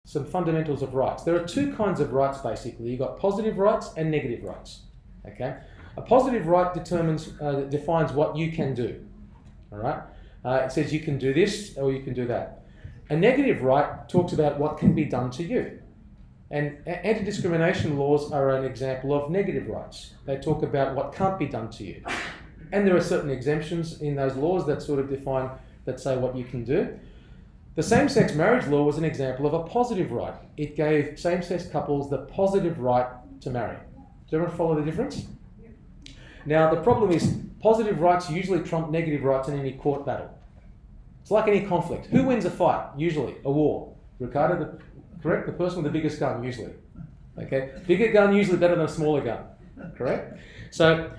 some fundamentals of rights. There are two kinds of rights, basically. You've got positive rights and negative rights. Okay? A positive right defines what you can do. All right? It says you can do this or you can do that. A negative right talks about what can be done to you. And anti-discrimination laws are an example of negative rights. They talk about what can't be done to you. And there are certain exemptions in those laws that sort of define, that say what you can do. The same-sex marriage law was an example of a positive right. It gave same-sex couples the positive right to marry. Does everyone follow the difference? Now, the problem is positive rights usually trump negative rights in any court battle. It's like any conflict. Who wins a fight? Usually, a war. Ricardo, correct? The person with the biggest gun, usually. Okay? Bigger gun, usually better than a smaller gun. Correct? So,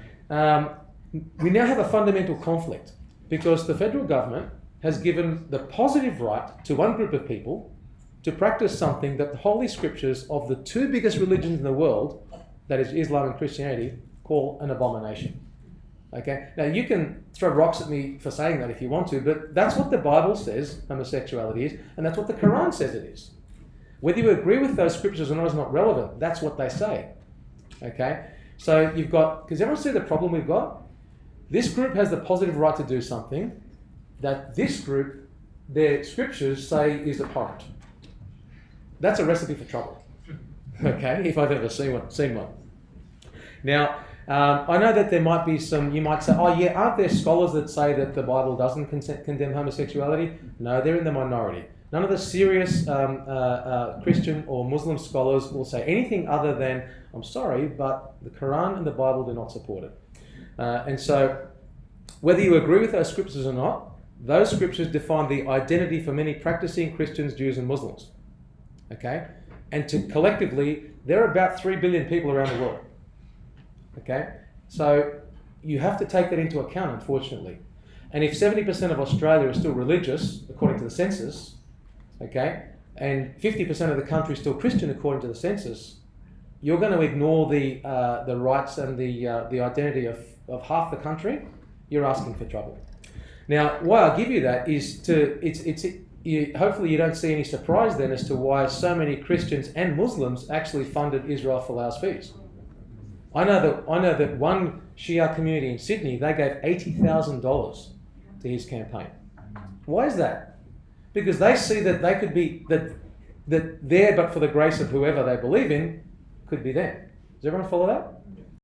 we now have a fundamental conflict because the federal government has given the positive right to one group of people to practice something that the Holy Scriptures of the two biggest religions in the world, that is Islam and Christianity, call an abomination. Okay? Now, you can throw rocks at me for saying that if you want to, but that's what the Bible says homosexuality is, and that's what the Quran says it is. Whether you agree with those scriptures or not is not relevant. That's what they say. Okay? So you've got, because everyone see the problem we've got? This group has the positive right to do something that this group, their scriptures say is abhorrent. That's a recipe for trouble. Okay? If I've ever seen one. Now, I know that there might be some, you might say, oh yeah, aren't there scholars that say that the Bible doesn't condemn homosexuality? No, they're in the minority. None of the serious Christian or Muslim scholars will say anything other than, I'm sorry, but the Quran and the Bible do not support it. And so, whether you agree with those scriptures or not, those scriptures define the identity for many practicing Christians, Jews and Muslims. Okay? And collectively, there are about 3 billion people around the world. Okay? So, you have to take that into account, unfortunately. And if 70% of Australia is still religious, according to the census, okay, and 50% of the country is still Christian, according to the census, you're going to ignore the rights and the identity of half the country. You're asking for trouble. Now, why I give you that is hopefully you don't see any surprise then as to why so many Christians and Muslims actually funded Israel Folau's fees. I know that one Shia community in Sydney, they gave $80,000 to his campaign. Why is that? Because they see that they could be, that there, but for the grace of whoever they believe in, could be them. Does everyone follow that?